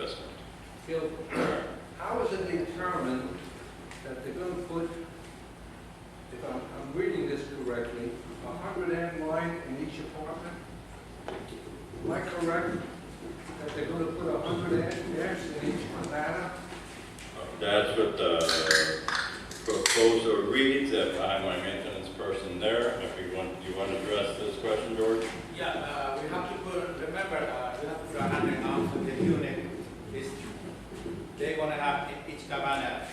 investment. Phil, how is it determined that they're gonna put, if I'm reading this correctly, 100 amp line in each apartment? Am I correct that they're gonna put 100 amps in each cabana? That's what the proposal reads. I have my maintenance person there. If you want to address this question, George? Yeah, we have to put, remember, we have to put 100 amps in the unit. They're gonna have each cabana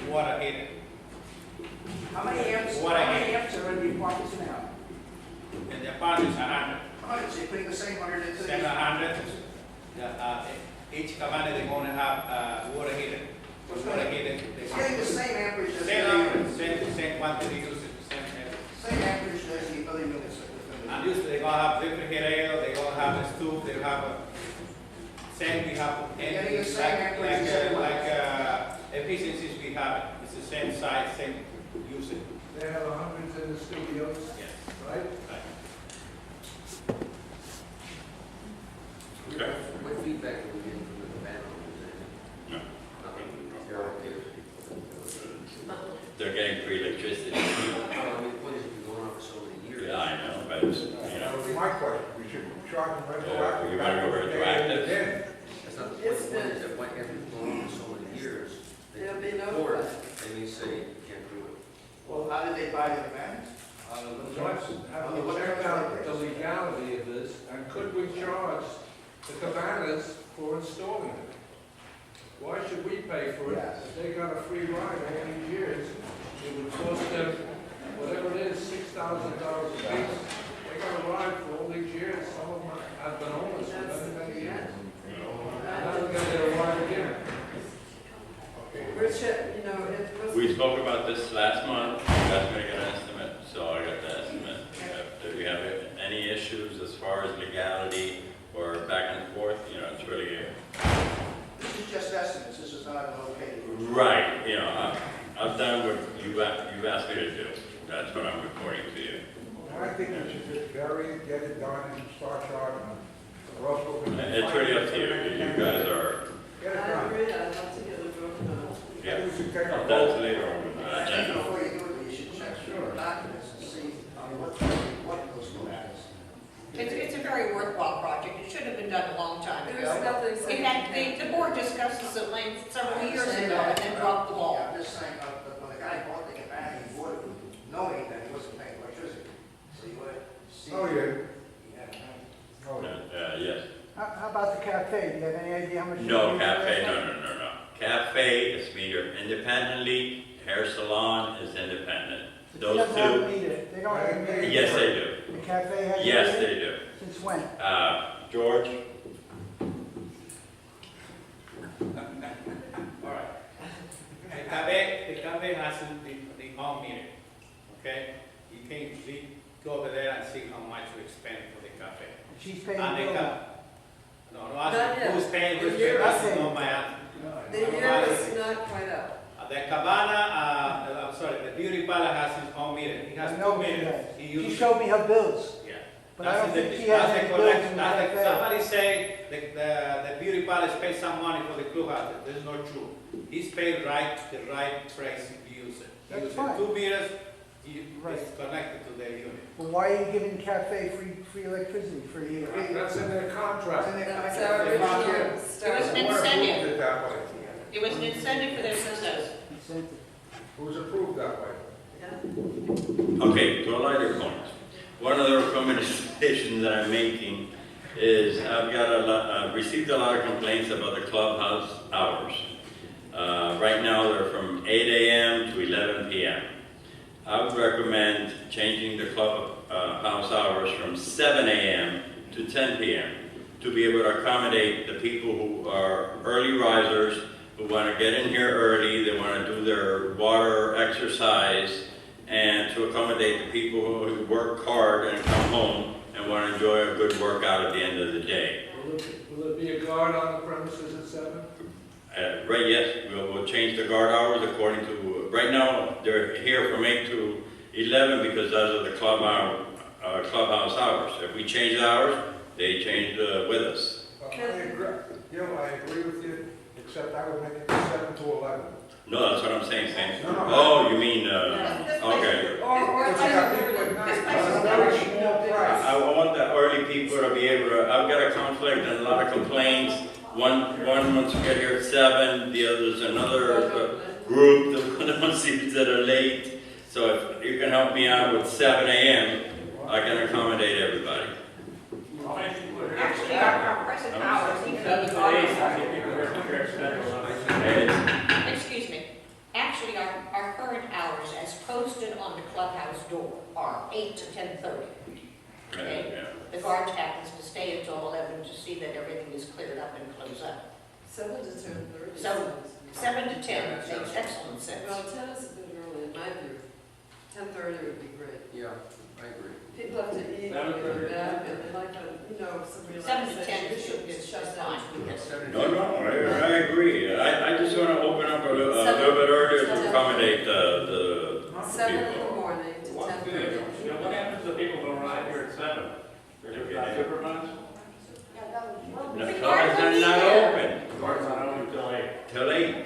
water heater. How many amps, What how I many get. amps are in the apartments now? And the apartments 100. 100, so you're putting the same 100 into Same the... 100. Each cabana they're gonna have water heater. Water heater. It's getting the same amperage as Same the... amperage, same quantity usage, same amperage. Same amperage as the other units. And usually they're gonna have refrigerator, they're gonna have a stove, they have a same we have Getting the same amperage as everyone else. efficiencies we have. It's the same size, same usage. They have 100s in the studios, Yes. right? Okay. What feedback are we getting from the cabana No. owners? They're okay. They're getting free electricity. Well, I mean, what is it going on for so many years? Yeah, I know, but it's, That would be my question, we should charge them retroactive. you wanna go retroactive? That's not the point. The point is that why after it's going on for so many years, they They'll be report notified. it, and they say you can't do it. Well, how did they buy the cabanas? Let's have we check out the legality of this, and could we charge the cabanas for installing it? Why should we pay for it? Yes. If they got a free ride all these years, it would cost them, whatever it is, $6,000 a piece. They got a ride for all these years, some of them have been homeless for many, many years. Now they're gonna get a ride again. Richard, you know, it was. we spoke about this last month. You asked me to get an estimate, so I got the estimate. Do we have any issues as far as legality or back and forth? You know, it's really, This is just estimates, this is not an okay. right, you know, I've done what you've asked me to do. That's what I'm reporting to you. I think we should just bury it, get it done, and start charging them. Or else we're gonna- It's really up to you. You guys are, Get it I done. agree, I'd love to get it broken up. yeah. Maybe we should take a That's vote. later on the I think agenda. before you do it, you should check your documents and see, what those cabanas. It's a very worthwhile project. It should have been done a long time There was ago. nothing It saying. had, the board discussed this at length several years ago and then dropped the ball. Yeah, I'm just saying, but when the guy bought the cabana, he bought it knowing that he wasn't paying electricity. So you would see. Oh, yeah. Yeah. Oh, yeah. Yes. How about the cafe? Do you have any idea how much? No cafe, no. Cafe is metered independently, hair salon is independent. It Those doesn't have a two, meter. They don't have a meter. yes, they do. The cafe has a Yes, meter? they do. Since when? George? All right. The cafe has the home meter, okay? You can go over there and see how much we spend for the cafe. She's paying And the they bill. got, no, Not ask yet. who's paying, who's The paying, year that's is- not my answer. The year is not quite up. The cabana, I'm sorry, the beauty parlor has his own meter. He has I know two she meters. has. He She uses. showed me her bills, Yeah. but I That's don't the- think she has that's the any bills collection. in the That's the- cafe. Somebody say the beauty parlor pays some money for the clubhouse. This is not true. He's paid the right price to use it. He That's uses fine. 2 meters, Right. it's connected to the unit. Well, why are you giving cafe free electricity for a year? That's in their contract. That's our original It was start. an The board approved incentive. it that way. It was an incentive for their success. Incentive. It was approved that way. Yeah. Okay, to a lighter point. One of the recommendations that I'm making is I've received a lot of complaints about the clubhouse hours. Right now, they're from 8 a.m. to 11 p.m. I would recommend changing the clubhouse hours from 7 a.m. to 10 p.m. to be able to accommodate the people who are early risers, who want to get in here early, they want to do their water exercise, and to accommodate the people who work hard and come home and want to enjoy a good workout at the end of the day. Will there be a guard on the premises at 7? Right, yes, we'll change the guard hours according to, right now, they're here from 8 to 11 because those are the clubhouse hours. If we change the hours, they change with us. I agree. Gil, I agree with you, except I would make it 7 to 11. No, that's what I'm saying, Sam. No, no. Oh, you mean, This place- okay. Or It's got people at night, This place it's is a very not- small price. I want the early people to be able to, I've got a conflict and a lot of complaints. One wants to get here at 7, the other's another group that wants to that are late. So if you can help me out with 7 a.m., I can accommodate everybody. Actually, our present hours, even though the And excuse me, actually, our current hours as posted on the clubhouse door are 8 to 10:30. yeah. The guard happens to stay until 11 to see that everything is cleared up and closed up. 7 to 10:30. 7 to 10 makes excellent sense. Well, 10 is a bit early in my view. 10:30 would be great. Yeah, I agree. People have to eat, and come back, and they like to, some 7 to 10 relaxation. is fine. Yes. No, I agree. I just want to open up a little bit earlier to accommodate the 7 in the people. morning to 10:30. What happens to people who arrive here at 7? They're not supervised? The clubs are not open Doors not open until 8. till 8.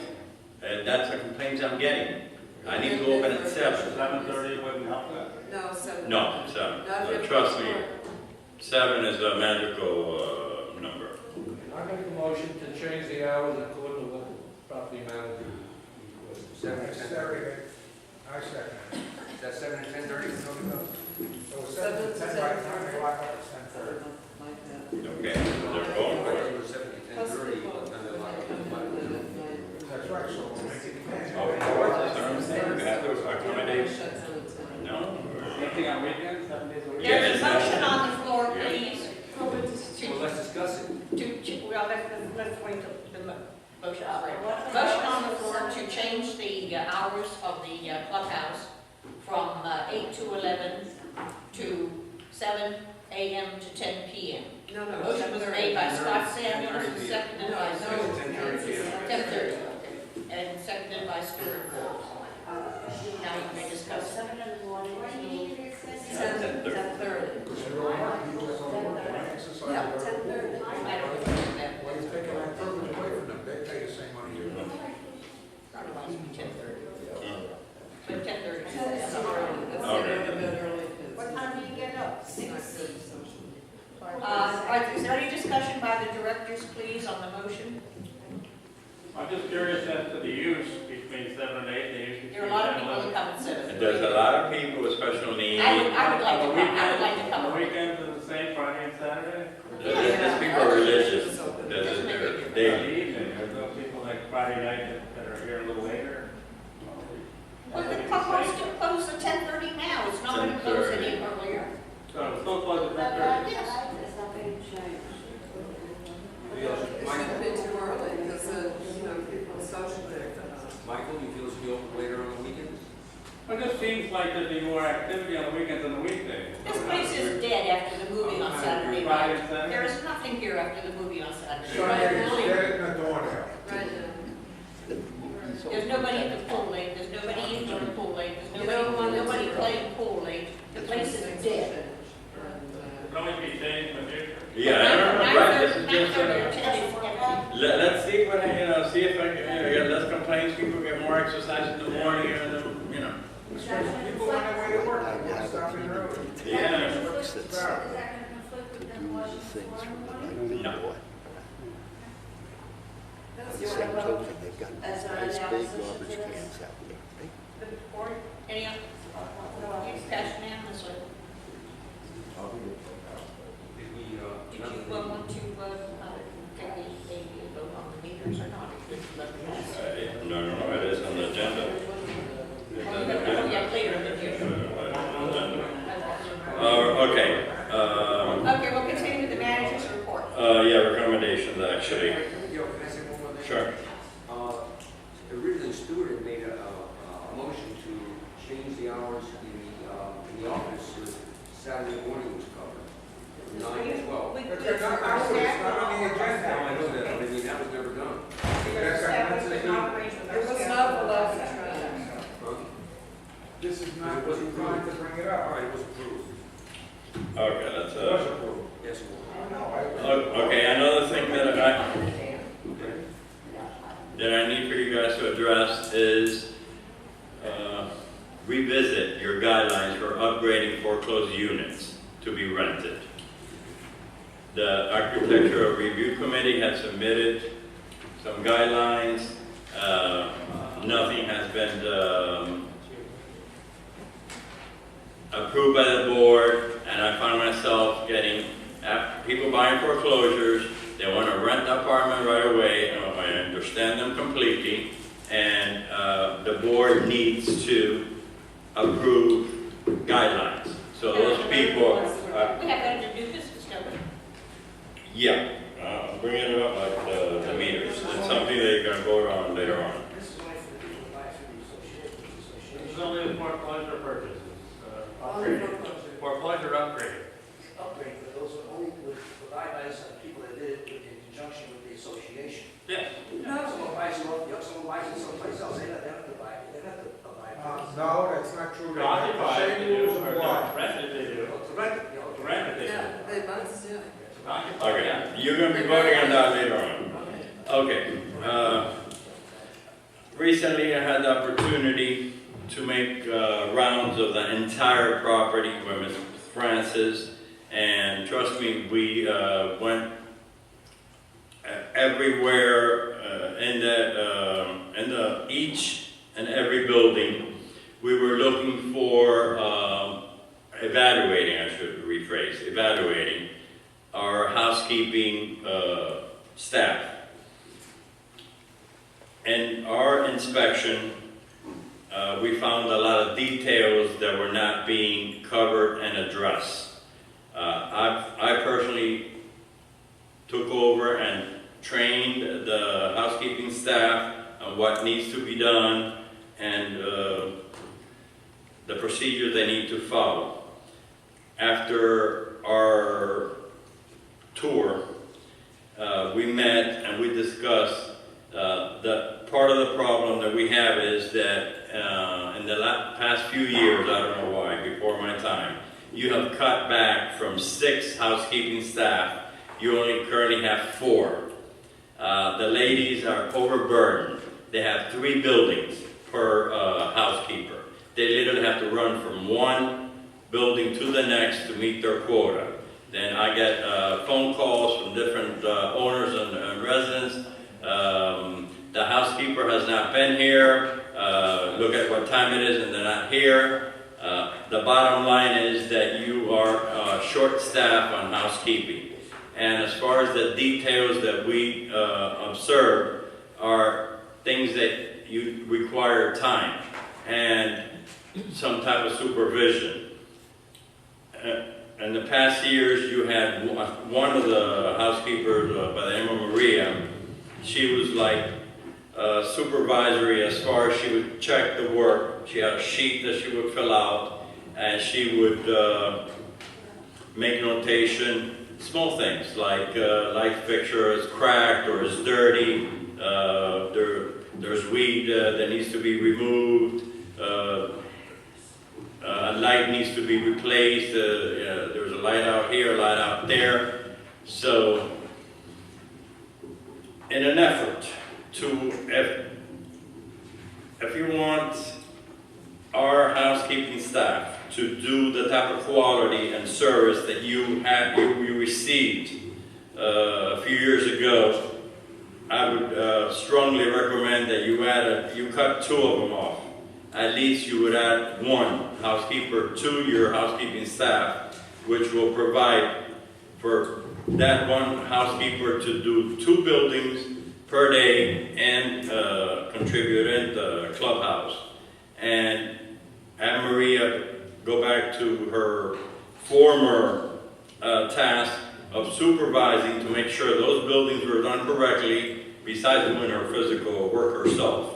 And that's the complaints I'm getting. I need to open at 7. 7:30 wouldn't help that? No, 7. No, 7. Not if Trust me, it's 7 is a magical number. I make a motion to change the hours according to what the property manager requested. 7 to That's 10:30. very good. I second it. Is that 7 to 10:30 we're talking about? So it's 7 to 10, by the time they lock up, it's 10:30. Like that. Okay, they're going for it. It was 7 to Plus 10:30, people, and then like, like, come in at night. That's right, so we'll make it 10. Oh, that's what I'm saying. You have to accommodate. Shut down at 10. No? Anything on weekends, 7 days a week? Yeah. There's a motion on the floor, please, Well, let's discuss it. well, let's wait till the motion is ready. Motion on the floor to change the hours of the clubhouse from 8 to 11 to 7 a.m. to 10 p.m. No, no. Motion was made by Scott Samuels and seconded by No, Stuart. 10:30. 10:30, and seconded by Stuart Ward. Now you may discuss. 10, 10:30. Because you're all right, people that don't work, they exercise. Yeah, they don't 10:30. I don't think that. Well, you're taking that privilege away from them, they pay the same money you do. Otherwise, it'd be 10:30. But 10:30. 10 is too early. That's a Okay. little bit early. What time do you get up? It's not good socially. Is there any discussion by the directors, please, on the motion? I'm just curious as to the use between 7 and 8, the use between 10 There are a lot of and people 11. that come at 7. There's a lot of people with special needs. I would like to On come, the I would like to weekends- come. On the weekends are the same, Friday and Saturday? These people are religious. Doesn't They're make a difference. In daily. the evening, there's those people like Friday night that are here a little later. Well, the clubhouse still closed at 10:30 now, it's not going to close 10:30. any earlier. So it's still closed at 10:30? Yes. It shouldn't be too early because, people socially are gonna. Michael, you feel it should be open later on the weekends? It just seems like there'd be more activity on the weekends than the weekdays. This place is dead after the movie on Saturday Friday night. and Saturday? There is nothing here after the movie on Saturday. Sunday, night. get it in the door now. Right There's nobody at the pool late, there's nobody in the pool late, You there's don't want nobody, it nobody to- playing pool late. The place is dead. It can only be changed in the future. Yeah, I don't know, right, this is just, 9:30 or 10 is dead. let's see what, see if I can, get less complaints, people get more exercise in the morning, and, Especially people on their way to work, they want to stop in early. yeah. What's the problem? No. Any other? It's passed unanimously. Did we, Did you want to, take a vote on the meters or not? No, it is on the agenda. Oh, yeah, later, but you. Okay, Okay, we'll continue with the manager's report. yeah, recommendations, actually. Yo, can I say one more thing? Sure. Originally, Stuart had made a motion to change the hours in the office so that Saturday morning was covered, from 9 to 12. But they're not, it's not on the Now, agenda. I know that, but I mean, that was never done. That's It was not allowed to try. Huh? This is not what you're trying to bring it All up. right, it was approved. Okay, that's, It was approved. Yes, it was. No, I. okay, another thing that that I need for you guys to address is revisit your guidelines for upgrading foreclosed units to be rented. The Architectural Review Committee has submitted some guidelines. Nothing has been approved by the board, and I find myself getting people buying foreclosures. They want to rent the apartment right away. I understand them completely, and the board needs to approve guidelines. So those people, We have better to do this, don't we? yeah, bring it up like the meters. It's something they're going to vote on later on. This is only for the people who buy through the association. It's only the foreclosure purchases, Only upgrade, foreclosure. foreclosure upgrade. Upgrade, but those are only with guidelines of people that did it in conjunction with the association. Yes. Someone buys it off the, someone buys it someplace else, they don't have to buy it, they don't have to buy it. No, that's not true. They have the Occupied, same they do, rules or apply. rented, they do. To rent it, you know, To rent it, they do. Yeah, they must, yeah. Occupied, yeah. Okay, you're going to be voting on that later on. Okay. Okay. Recently, I had the opportunity to make rounds of the entire property with Ms. Francis, and trust me, we went everywhere in each and every building. We were looking for evaluating our housekeeping staff. In our inspection, we found a lot of details that were not being covered and addressed. I personally took over and trained the housekeeping staff on what needs to be done and the procedure they need to follow. After our tour, we met and we discussed the part of the problem that we have is that in the past few years, I don't know why, before my time, you have cut back from 6 housekeeping staff. You only currently have 4. The ladies are overburdened. They have 3 buildings per housekeeper. They literally have to run from one building to the next to meet their quota. Then I get phone calls from different owners and residents. The housekeeper has not been here. Look at what time it is and they're not here. The bottom line is that you are short-staffed on housekeeping. And as far as the details that we observe are things that you require time and some type of supervision. In the past years, you had one of the housekeepers by the name of Maria. She was like supervisory as far as she would check the work. She had a sheet that she would fill out, and she would make notation, small things like light fixture is cracked or is dirty, there's weed that needs to be removed, a light needs to be replaced, there's a light out here, a light out there. So, in an effort to, if you want our housekeeping staff to do the type of quality and service that you received a few years ago, I would strongly recommend that you cut 2 of them off. At least you would add 1 housekeeper to your housekeeping staff, which will provide for that 1 housekeeper to do 2 buildings per day and contribute in the clubhouse. And have Maria go back to her former task of supervising to make sure those buildings were done correctly, besides doing her physical work herself,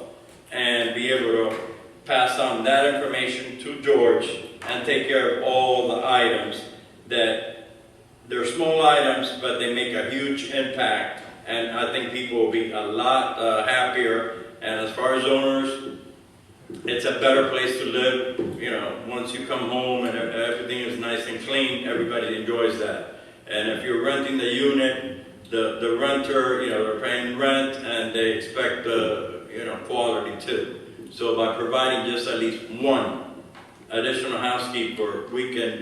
and be able to pass on that information to George and take care of all the items that they're small items, but they make a huge impact. And I think people will be a lot happier. And as far as owners, it's a better place to live. You know, once you come home and everything is nice and clean, everybody enjoys that. And if you're renting the unit, the renter, they're paying rent and they expect, quality too. So by providing just at least one additional housekeeper, we can,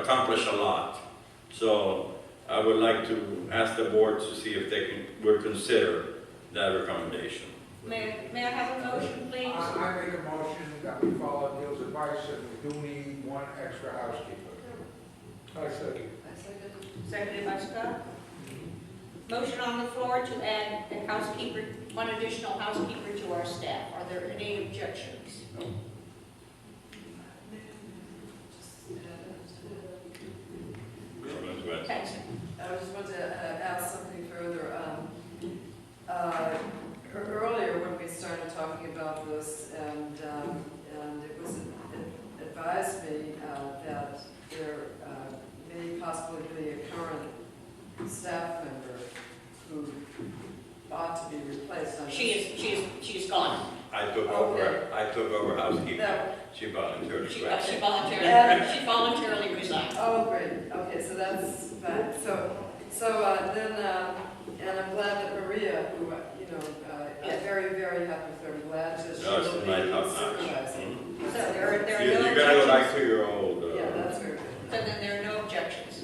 accomplish a lot. So I would like to ask the board to see if they would consider that recommendation. May I have a motion, please? I make a motion that we follow Neil's advice and we do need one extra housekeeper. I second. Seconded by Scott. Motion on the floor to add a housekeeper, one additional housekeeper to our staff. Are there any objections? Thanks. I just want to ask something further. Earlier when we started talking about this, and it was advised me that there may possibly be a current staff member who ought to be replaced. She's gone. I took over housekeeping. That- She volunteered. She voluntarily resigned. Oh, great, okay, so that's fine. So then, and I'm glad that Maria, who, I'm very, very happy with her, I'm glad that she No, will it's be my top notch. supervising. So there are no You're gonna go objections. back to your old, Yeah, that's very good. So then there are no objections.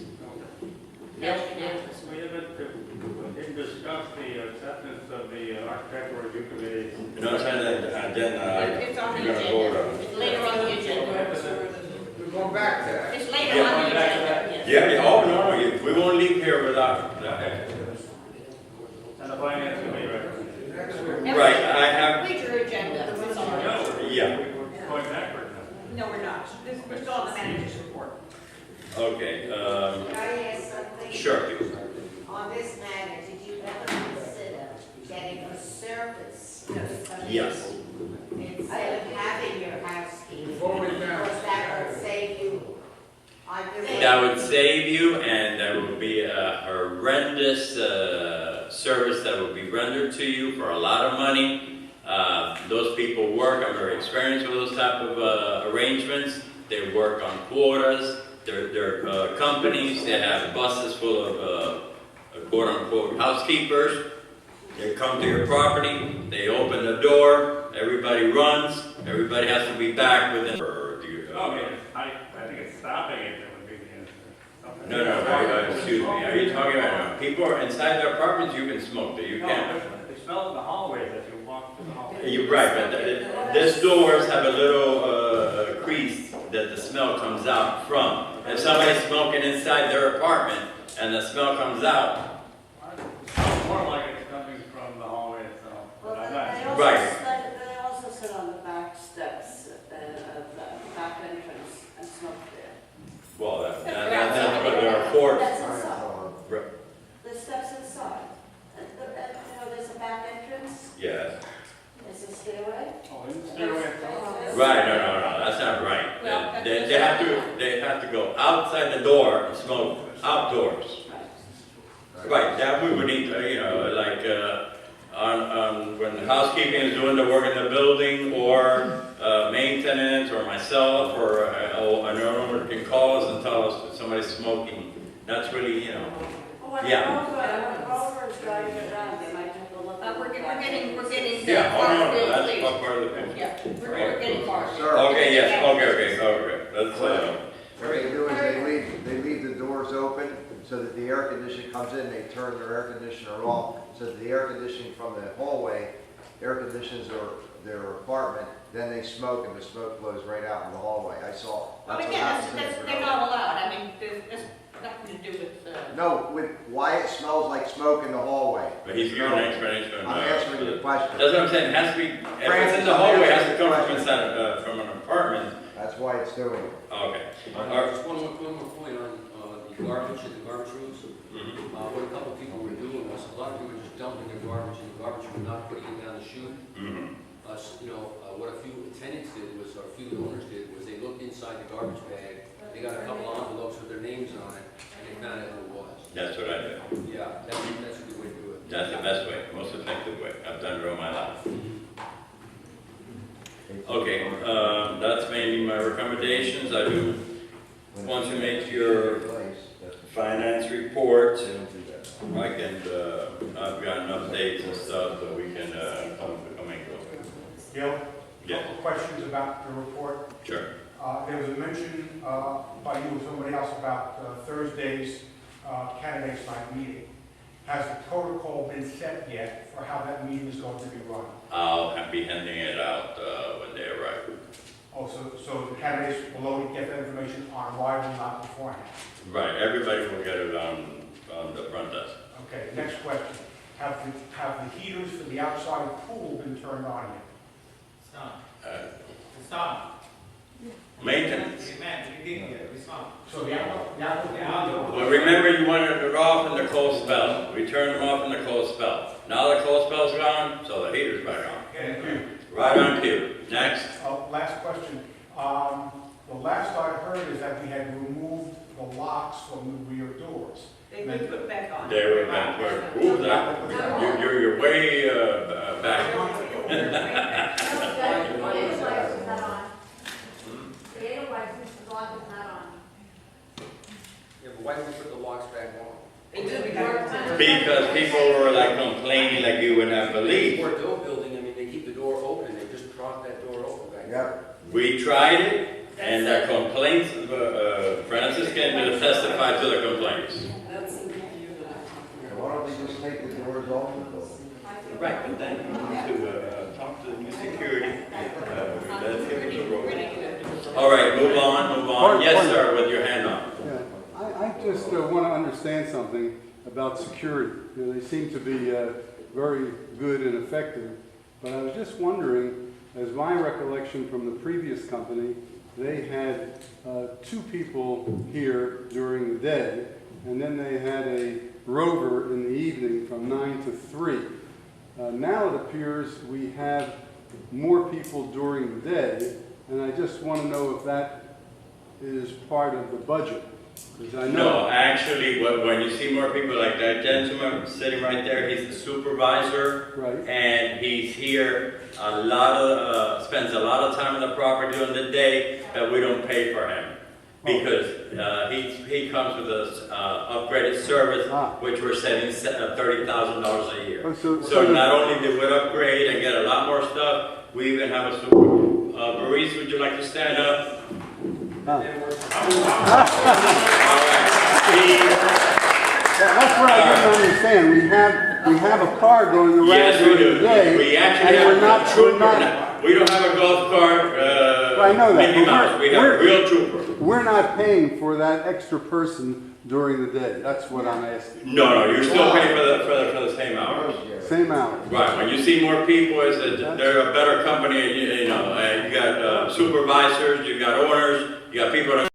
Yes, Yes, unanimous. we didn't discuss the acceptance of the architectural review committee. no, it's on the agenda. It's on the You're gonna vote agenda. on it. It's later on the agenda. We're going back to that. It's later Yeah, on the going back to agenda, yes. Yeah, oh, no, we won't leave here without that. And the finance committee recommendation. Next week. Right, I have, Read your agenda, it's on. No, Yeah. we're going backward now. No, we're not. We're still on the manager's report. okay, Can I ask something? sure, please. On this matter, did you ever consider getting a service? Yes. Instead of having your housekeeping? Vote it down. Because that would save you. I think. That would save you, and that would be a horrendous service that would be rendered to you for a lot of money. Those people work, I'm very experienced with those type of arrangements. They work on quotas, they're companies, they have buses full of quote-unquote housekeepers. They come to your property, they open the door, everybody runs, everybody has to be back within. I think it's stopping it that would be the answer. Something- No, excuse me, are you talking about, people are inside their apartments, you can smoke, you No, can't. they smell it in the hallways as you walk through the hallway. You're right, but these doors have a little crease that the smell comes out from. If somebody's smoking inside their apartment and the smell comes out, It's more like it's coming from the hallway itself. But I'm not. Right. They also sit on the back steps of the back entrance and smoke there. well, that's what there are four. That's inside. Right. The steps inside. There's a back entrance, Yes. there's a stairway. Oh, in the stairway itself? Right, no, that's not right. Well, They have to go outside the door and smoke outdoors. Right, that we would need, when the housekeeping is doing the work in the building, or maintenance, or myself, or an owner can call us and tell us that somebody's smoking. That's really, Yeah. When Rover is driving around, they might have to look. We're getting. Yeah, far no, afield, that's please. part of the picture. Yeah, we're getting far. Okay, yes, okay, let's, What they do is they leave the doors open so that the air conditioning comes in, they turn their air conditioner off, so that the air conditioning from the hallway, air conditions their apartment, then they smoke and the smoke blows right out in the hallway. I saw, Well, that's what again, happens. they're not allowed. I mean, there's nothing to do with, No, with why it smells like smoke in the hallway. but he's giving an explanation. I'm answering your question. That's what I'm saying, it has to be, if it's in the hallway, it has to come from inside, from an apartment. That's why it's doing it. Okay. Just one more point on the garbage and the garbage rooms. Mhm. What a couple of people were doing was, a lot of people were just dumping their garbage in the garbage room, not putting it down the chute. Mhm. What a few tenants did was, or a few owners did, was they looked inside the garbage bag, they got a couple of envelopes with their names on it, and they found out who it was. That's what I do. Yeah, that's a good way to do it. That's the best way, most effective way. I've done it all my life. Okay, that's mainly my recommendations. I do want to make your finance report Mike, and I've got enough dates and stuff so we can come and go. Gil, Yeah. couple questions about the report. Sure. There was a mention by you or somebody else about Thursday's candidates night meeting. Has the protocol been set yet for how that meeting is going to be run? I'll be handing it out when they arrive. Oh, so the candidates will only get that information on arrival, not beforehand? Right, everybody will get it on the front desk. Okay, next question. Have the heaters for the outside pool been turned on yet? Stop. Uh, Stop. Maintenance. Man, you didn't get it, it's not. So the applicant. Well, remember you wanted it off in the cold spell. We turned them off in the cold spell. Now the cold spell's gone, so the heater's back on. Thank you. Right on cue. Next. Last question. The last I heard is that we had removed the locks from the rear doors. They've been put back on. They were back. Ooh, that, you're way back. Yeah, but why did we put the locks back on? They didn't work. Because people were like complaining like you would not believe. Fort Bill building, I mean, they keep the door open, they just prop that door open back there. Yep. We tried it, and the complaints, Francis came to testify to the complaints. That's the view So why don't we just take the doors off the building? Right, but then you need to talk to the security. Let's give it a roll. All right, move on. Yes, sir, with your hand on. Yeah, I just want to understand something about security. You know, they seem to be very good and effective, but I was just wondering, as my recollection from the previous company, they had 2 people here during the day, and then they had a rover in the evening from 9 to 3. Now it appears we have more people during the day, and I just want to know if that is part of the budget. Because I know. No, actually, when you see more people like that gentleman sitting right there, he's the supervisor. Right. And he's here spends a lot of time on the property during the day that we don't pay for him. Because he comes with a upgraded service, which we're saving $30,000 a year. Oh, so not only did we upgrade and get a lot more stuff, we even have a super. Maurice, would you like to stand up? All right. That's what I didn't understand. We have a car going around Yes, we during the do. day. We actually and have a trooper. We don't have a golf cart. I know that. Mickey Mouse. We have a real trooper. We're not paying for that extra person during the day. That's what I'm asking. No, you're still paying for the same hours. Same hours. Right. When you see more people, they're a better company. You got supervisors, you got owners, you got people that